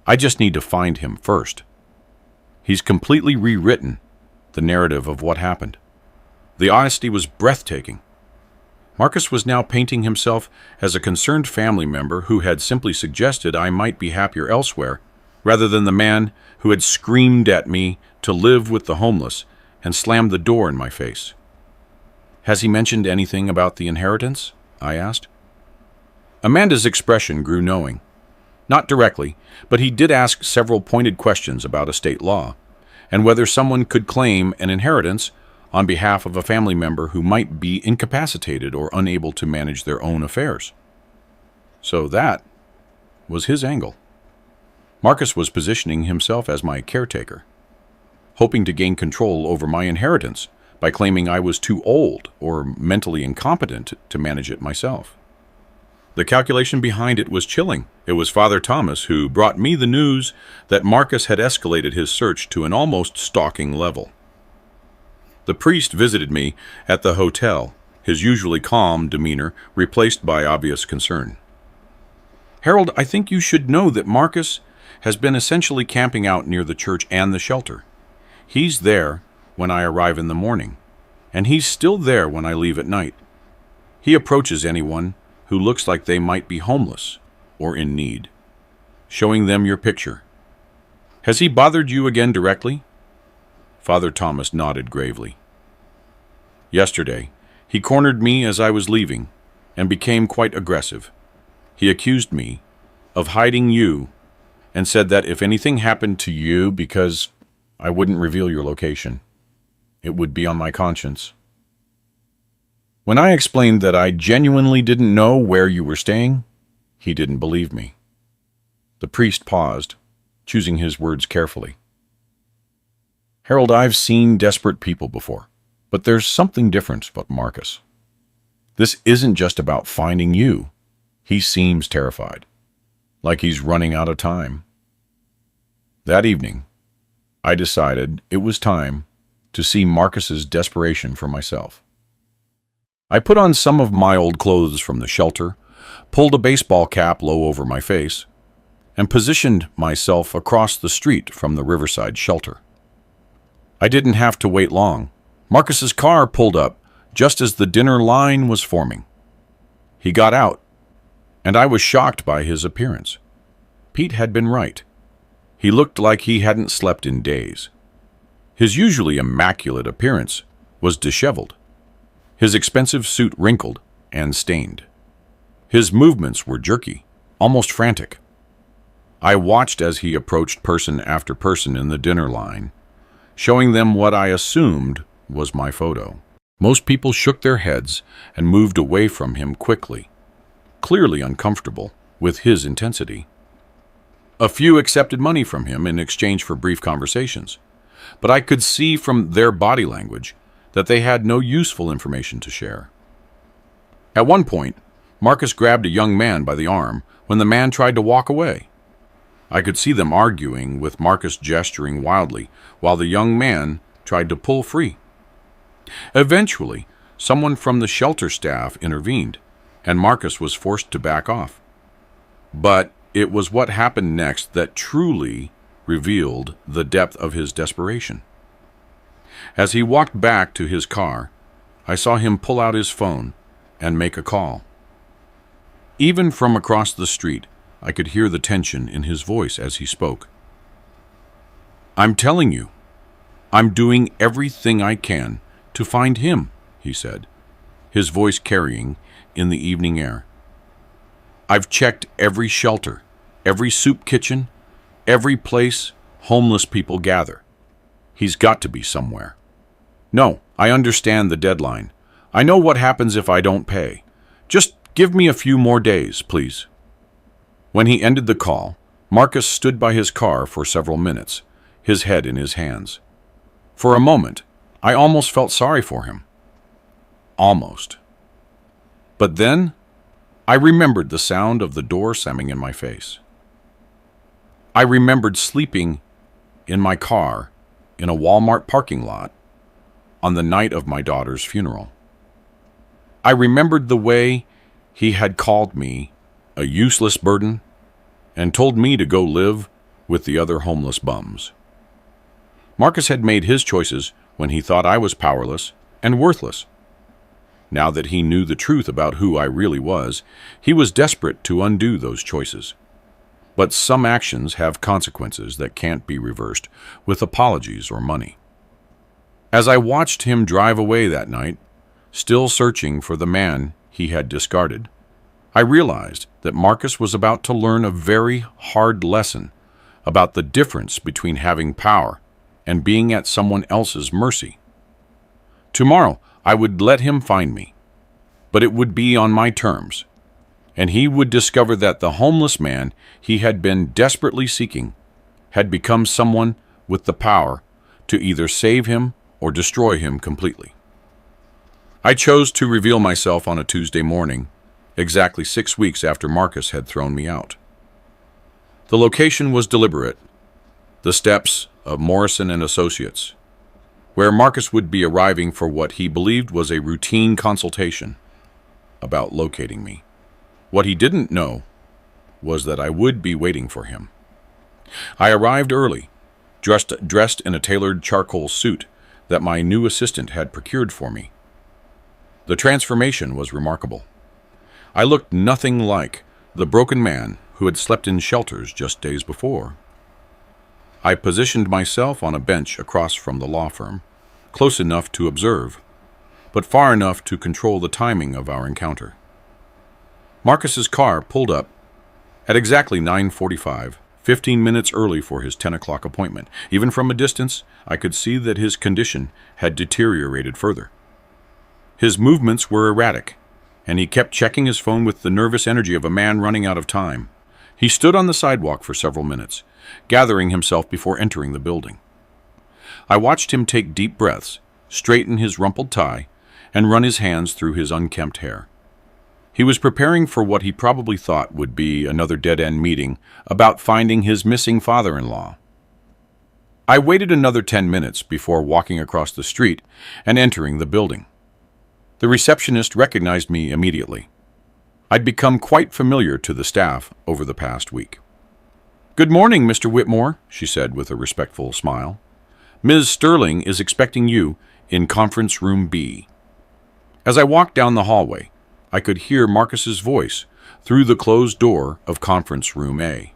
I just need to find him first." He's completely rewritten the narrative of what happened. The honesty was breathtaking. Marcus was now painting himself as a concerned family member who had simply suggested I might be happier elsewhere, rather than the man who had screamed at me to live with the homeless and slammed the door in my face. "Has he mentioned anything about the inheritance?" I asked. Amanda's expression grew knowing. Not directly, but he did ask several pointed questions about estate law, and whether someone could claim an inheritance on behalf of a family member who might be incapacitated or unable to manage their own affairs. So that was his angle. Marcus was positioning himself as my caretaker, hoping to gain control over my inheritance by claiming I was too old or mentally incompetent to manage it myself. The calculation behind it was chilling. It was Father Thomas who brought me the news that Marcus had escalated his search to an almost stalking level. The priest visited me at the hotel, his usually calm demeanor replaced by obvious concern. "Harold, I think you should know that Marcus has been essentially camping out near the church and the shelter. He's there when I arrive in the morning, and he's still there when I leave at night. He approaches anyone who looks like they might be homeless or in need, showing them your picture. Has he bothered you again directly? Father Thomas nodded gravely. Yesterday, he cornered me as I was leaving and became quite aggressive. He accused me of hiding you and said that if anything happened to you, because I wouldn't reveal your location, it would be on my conscience. When I explained that I genuinely didn't know where you were staying, he didn't believe me. The priest paused, choosing his words carefully. Harold, I've seen desperate people before, but there's something different about Marcus. This isn't just about finding you. He seems terrified, like he's running out of time. That evening, I decided it was time to see Marcus's desperation for myself. I put on some of my old clothes from the shelter, pulled a baseball cap low over my face, and positioned myself across the street from the riverside shelter. I didn't have to wait long. Marcus's car pulled up just as the dinner line was forming. He got out, and I was shocked by his appearance. Pete had been right. He looked like he hadn't slept in days. His usually immaculate appearance was disheveled, his expensive suit wrinkled and stained. His movements were jerky, almost frantic. I watched as he approached person after person in the dinner line, showing them what I assumed was my photo. Most people shook their heads and moved away from him quickly, clearly uncomfortable with his intensity. A few accepted money from him in exchange for brief conversations, but I could see from their body language that they had no useful information to share. At one point, Marcus grabbed a young man by the arm when the man tried to walk away. I could see them arguing, with Marcus gesturing wildly while the young man tried to pull free. Eventually, someone from the shelter staff intervened, and Marcus was forced to back off. But it was what happened next that truly revealed the depth of his desperation. As he walked back to his car, I saw him pull out his phone and make a call. Even from across the street, I could hear the tension in his voice as he spoke. "I'm telling you, I'm doing everything I can to find him," he said, his voice carrying in the evening air. "I've checked every shelter, every soup kitchen, every place homeless people gather. He's got to be somewhere. No, I understand the deadline. I know what happens if I don't pay. Just give me a few more days, please." When he ended the call, Marcus stood by his car for several minutes, his head in his hands. For a moment, I almost felt sorry for him. Almost. But then, I remembered the sound of the door slamming in my face. I remembered sleeping in my car in a Walmart parking lot on the night of my daughter's funeral. I remembered the way he had called me a useless burden and told me to go live with the other homeless bums. Marcus had made his choices when he thought I was powerless and worthless. Now that he knew the truth about who I really was, he was desperate to undo those choices. But some actions have consequences that can't be reversed with apologies or money. As I watched him drive away that night, still searching for the man he had discarded, I realized that Marcus was about to learn a very hard lesson about the difference between having power and being at someone else's mercy. Tomorrow, I would let him find me, but it would be on my terms, and he would discover that the homeless man he had been desperately seeking had become someone with the power to either save him or destroy him completely. I chose to reveal myself on a Tuesday morning, exactly 6 weeks after Marcus had thrown me out. The location was deliberate, the steps of Morrison and Associates, where Marcus would be arriving for what he believed was a routine consultation about locating me. What he didn't know was that I would be waiting for him. I arrived early, dressed in a tailored charcoal suit that my new assistant had procured for me. The transformation was remarkable. I looked nothing like the broken man who had slept in shelters just days before. I positioned myself on a bench across from the law firm, close enough to observe, but far enough to control the timing of our encounter. Marcus's car pulled up at exactly 9:45, 15 minutes early for his 10 o'clock appointment. Even from a distance, I could see that his condition had deteriorated further. His movements were erratic, and he kept checking his phone with the nervous energy of a man running out of time. He stood on the sidewalk for several minutes, gathering himself before entering the building. I watched him take deep breaths, straighten his rumpled tie, and run his hands through his unkempt hair. He was preparing for what he probably thought would be another dead-end meeting about finding his missing father-in-law. I waited another 10 minutes before walking across the street and entering the building. The receptionist recognized me immediately. I'd become quite familiar to the staff over the past week. "Good morning, Mr. Whitmore," she said with a respectful smile. "Ms. Sterling is expecting you in conference room B." As I walked down the hallway, I could hear Marcus's voice through the closed door of conference room A.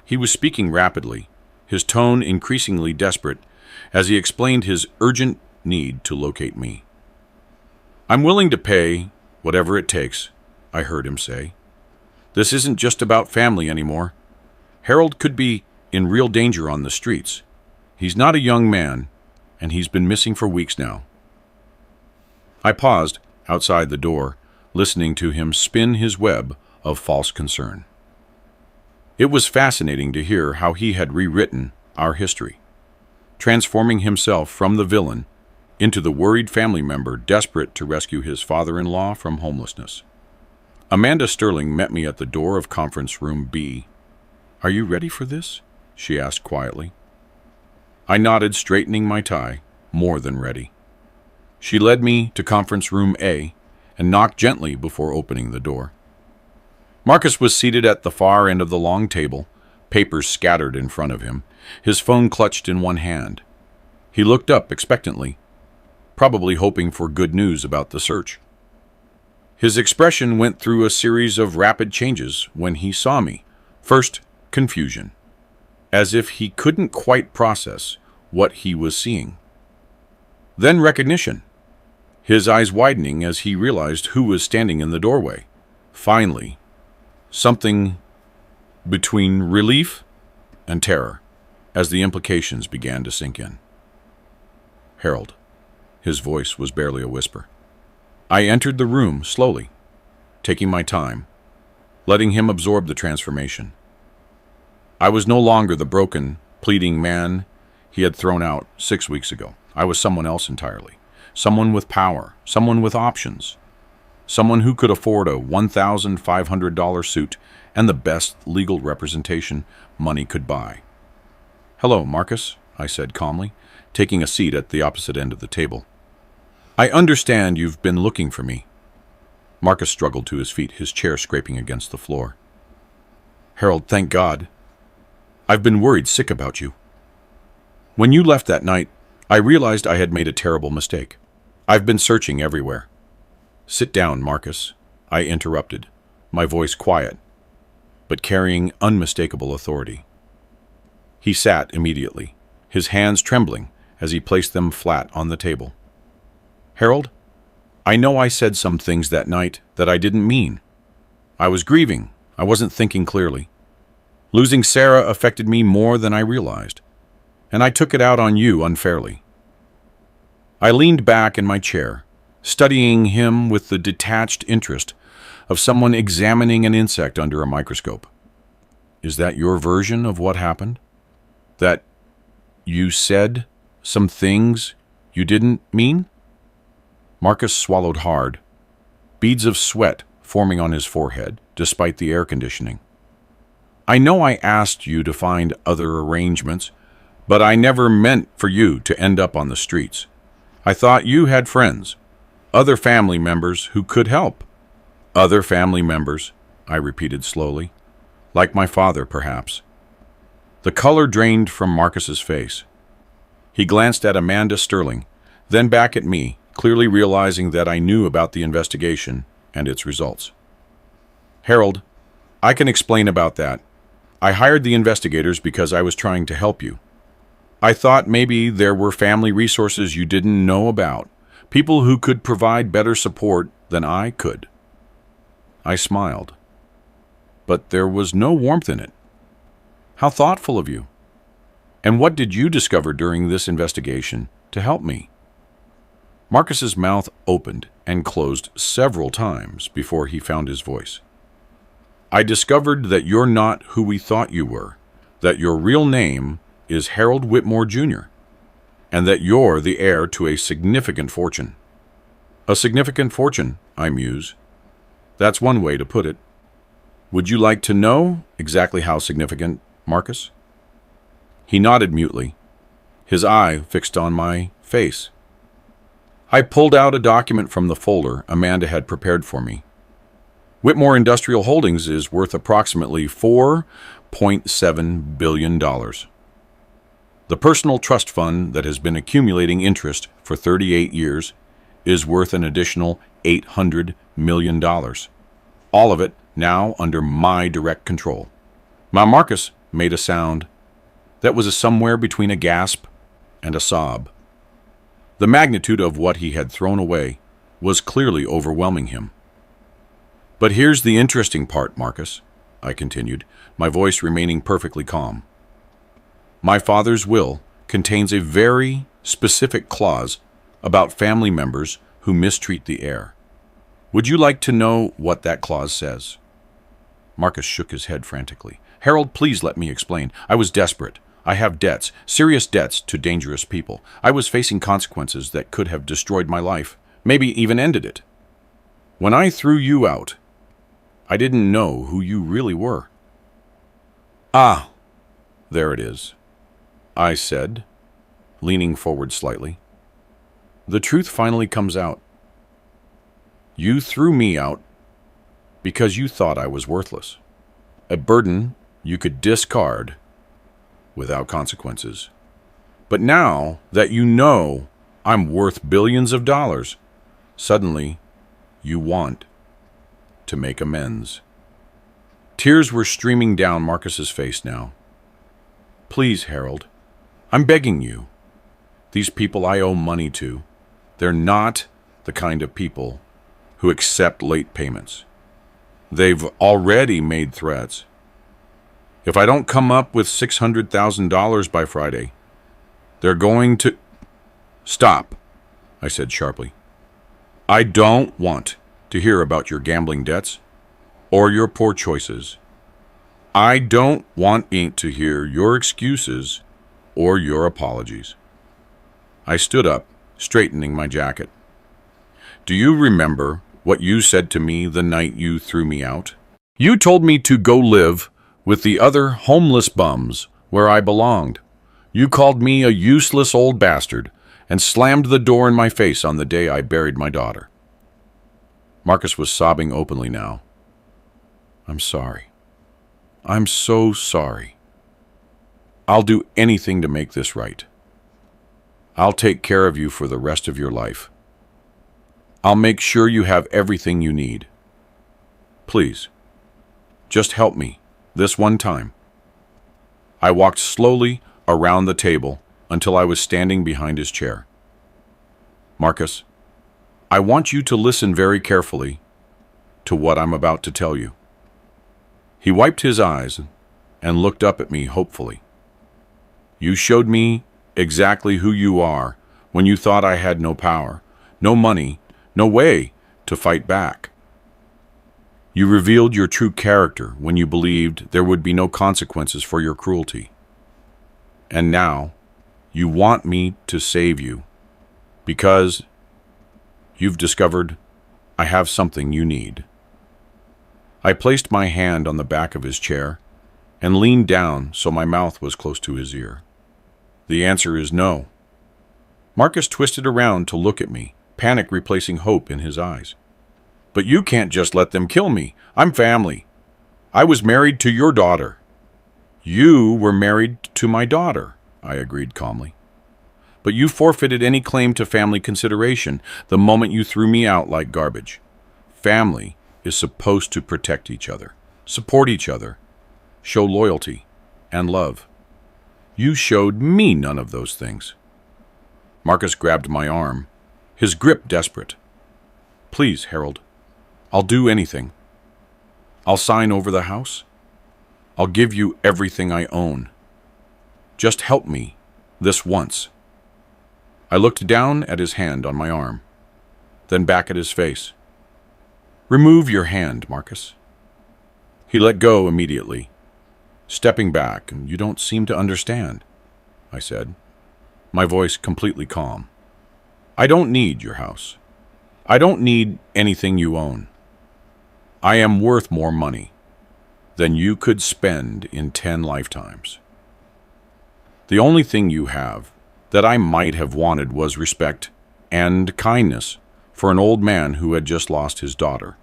He was speaking rapidly, his tone increasingly desperate, as he explained his urgent need to locate me. "I'm willing to pay whatever it takes," I heard him say. "This isn't just about family anymore. Harold could be in real danger on the streets. He's not a young man, and he's been missing for weeks now." I paused outside the door, listening to him spin his web of false concern. It was fascinating to hear how he had rewritten our history, transforming himself from the villain into the worried family member desperate to rescue his father-in-law from homelessness. Amanda Sterling met me at the door of conference room B. "Are you ready for this?" she asked quietly. I nodded, straightening my tie, more than ready. She led me to conference room A and knocked gently before opening the door. Marcus was seated at the far end of the long table, papers scattered in front of him, his phone clutched in one hand. He looked up expectantly, probably hoping for good news about the search. His expression went through a series of rapid changes when he saw me. First, confusion, as if he couldn't quite process what he was seeing. Then recognition, his eyes widening as he realized who was standing in the doorway. Finally, something between relief and terror as the implications began to sink in. "Harold." His voice was barely a whisper. I entered the room slowly, taking my time, letting him absorb the transformation. I was no longer the broken, pleading man he had thrown out 6 weeks ago. I was someone else entirely. Someone with power, someone with options, someone who could afford a $1,500 suit and the best legal representation money could buy. "Hello, Marcus," I said calmly, taking a seat at the opposite end of the table. "I understand you've been looking for me." Marcus struggled to his feet, his chair scraping against the floor. "Harold, thank God. I've been worried sick about you. When you left that night, I realized I had made a terrible mistake. I've been searching everywhere." "Sit down, Marcus," I interrupted, my voice quiet, but carrying unmistakable authority. He sat immediately, his hands trembling as he placed them flat on the table. "Harold, I know I said some things that night that I didn't mean. I was grieving. I wasn't thinking clearly. Losing Sarah affected me more than I realized, and I took it out on you unfairly." I leaned back in my chair, studying him with the detached interest of someone examining an insect under a microscope. "Is that your version of what happened? That you said some things you didn't mean?" Marcus swallowed hard, beads of sweat forming on his forehead, despite the air conditioning. "I know I asked you to find other arrangements, but I never meant for you to end up on the streets. I thought you had friends, other family members who could help." "Other family members," I repeated slowly. "Like my father, perhaps." The color drained from Marcus's face. He glanced at Amanda Sterling, then back at me, clearly realizing that I knew about the investigation and its results. Harold, I can explain about that. I hired the investigators because I was trying to help you. I thought maybe there were family resources you didn't know about, people who could provide better support than I could. I smiled, but there was no warmth in it. How thoughtful of you. And what did you discover during this investigation to help me? Marcus's mouth opened and closed several times before he found his voice. I discovered that you're not who we thought you were, that your real name is Harold Whitmore Jr., and that you're the heir to a significant fortune. A significant fortune, I muse. That's one way to put it. Would you like to know exactly how significant, Marcus? He nodded mutely, his eye fixed on my face. I pulled out a document from the folder Amanda had prepared for me. Whitmore Industrial Holdings is worth approximately $4.7 billion. The personal trust fund that has been accumulating interest for 38 years is worth an additional $800 million. All of it now under my direct control. Marcus made a sound that was somewhere between a gasp and a sob. The magnitude of what he had thrown away was clearly overwhelming him. But here's the interesting part, Marcus, I continued, my voice remaining perfectly calm. My father's will contains a very specific clause about family members who mistreat the heir. Would you like to know what that clause says? Marcus shook his head frantically. Harold, please let me explain. I was desperate. I have debts, serious debts to dangerous people. I was facing consequences that could have destroyed my life, maybe even ended it. When I threw you out, I didn't know who you really were. Ah, there it is, I said, leaning forward slightly. The truth finally comes out. You threw me out because you thought I was worthless, a burden you could discard without consequences. But now that you know I'm worth billions of dollars, suddenly you want to make amends. Tears were streaming down Marcus's face now. Please, Harold, I'm begging you. These people I owe money to, they're not the kind of people who accept late payments. They've already made threats. If I don't come up with $600,000 by Friday, they're going to... Stop, I said sharply. I don't want to hear about your gambling debts or your poor choices. I don't want to hear your excuses or your apologies. I stood up, straightening my jacket. Do you remember what you said to me the night you threw me out? You told me to go live with the other homeless bums where I belonged. You called me a useless old bastard and slammed the door in my face on the day I buried my daughter. Marcus was sobbing openly now. I'm sorry. I'm so sorry. I'll do anything to make this right. I'll take care of you for the rest of your life. I'll make sure you have everything you need. Please, just help me this one time. I walked slowly around the table until I was standing behind his chair. Marcus, I want you to listen very carefully to what I'm about to tell you. He wiped his eyes and looked up at me hopefully. You showed me exactly who you are when you thought I had no power, no money, no way to fight back. You revealed your true character when you believed there would be no consequences for your cruelty. And now, you want me to save you because you've discovered I have something you need. I placed my hand on the back of his chair and leaned down so my mouth was close to his ear. The answer is no. Marcus twisted around to look at me, panic replacing hope in his eyes. But you can't just let them kill me. I'm family. I was married to your daughter. You were married to my daughter, I agreed calmly. But you forfeited any claim to family consideration the moment you threw me out like garbage. Family is supposed to protect each other, support each other, show loyalty and love. You showed me none of those things. Marcus grabbed my arm, his grip desperate. Please, Harold, I'll do anything. I'll sign over the house. I'll give you everything I own. Just help me this once. I looked down at his hand on my arm, then back at his face. Remove your hand, Marcus. He let go immediately, stepping back. You don't seem to understand, I said, my voice completely calm. I don't need your house. I don't need anything you own. I am worth more money than you could spend in 10 lifetimes. The only thing you have that I might have wanted was respect and kindness for an old man who had just lost his daughter.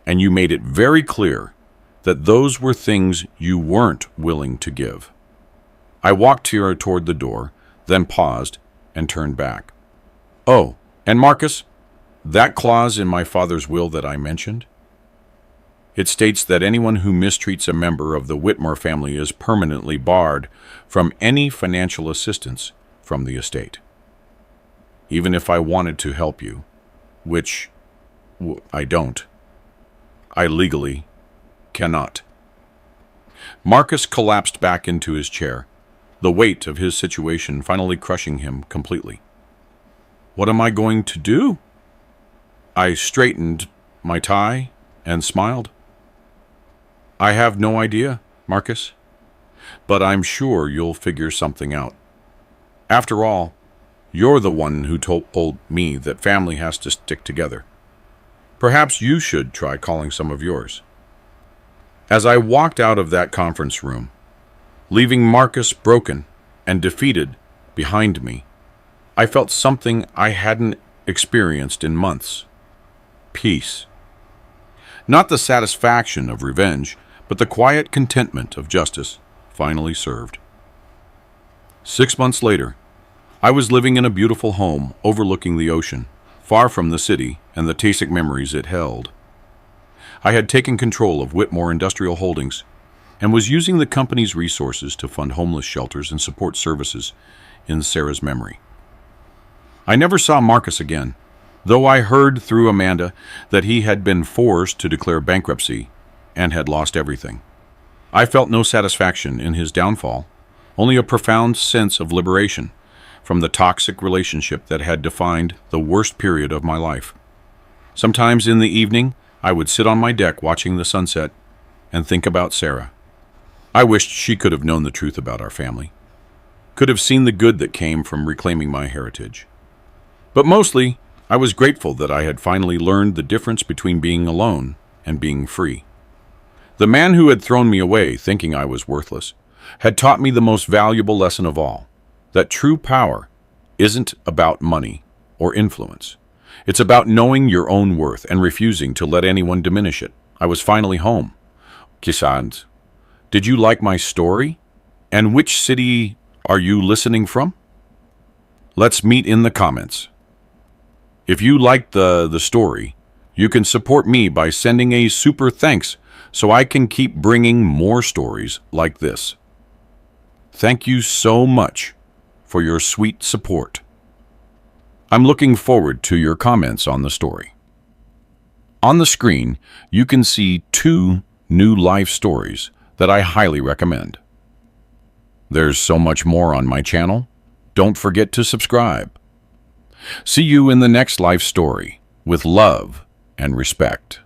And you made it very clear that those were things you weren't willing to give. I walked toward the door, then paused and turned back. Oh, and Marcus, that clause in my father's will that I mentioned, it states that anyone who mistreats a member of the Whitmore family is permanently barred from any financial assistance from the estate. Even if I wanted to help you, which I don't, I legally cannot. Marcus collapsed back into his chair, the weight of his situation finally crushing him completely. What am I going to do? I straightened my tie and smiled. I have no idea, Marcus, but I'm sure you'll figure something out. After all, you're the one who told me that family has to stick together. Perhaps you should try calling some of yours. As I walked out of that conference room, leaving Marcus broken and defeated behind me, I felt something I hadn't experienced in months. Peace. Not the satisfaction of revenge, but the quiet contentment of justice finally served. 6 months later, I was living in a beautiful home overlooking the ocean, far from the city and the Tasic memories it held. I had taken control of Whitmore Industrial Holdings and was using the company's resources to fund homeless shelters and support services in Sarah's memory. I never saw Marcus again, though I heard through Amanda that he had been forced to declare bankruptcy and had lost everything. I felt no satisfaction in his downfall, only a profound sense of liberation from the toxic relationship that had defined the worst period of my life. Sometimes in the evening, I would sit on my deck watching the sunset and think about Sarah. I wished she could have known the truth about our family, could have seen the good that came from reclaiming my heritage. But mostly, I was grateful that I had finally learned the difference between being alone and being free. The man who had thrown me away, thinking I was worthless, had taught me the most valuable lesson of all, that true power isn't about money or influence. It's about knowing your own worth and refusing to let anyone diminish it. I was finally home. Kisans, did you like my story? And which city are you listening from? Let's meet in the comments. If you liked the story, you can support me by sending a super thanks so I can keep bringing more stories like this. Thank you so much for your sweet support. I'm looking forward to your comments on the story. On the screen, you can see 2 new life stories that I highly recommend. There's so much more on my channel. Don't forget to subscribe. See you in the next life story with love and respect.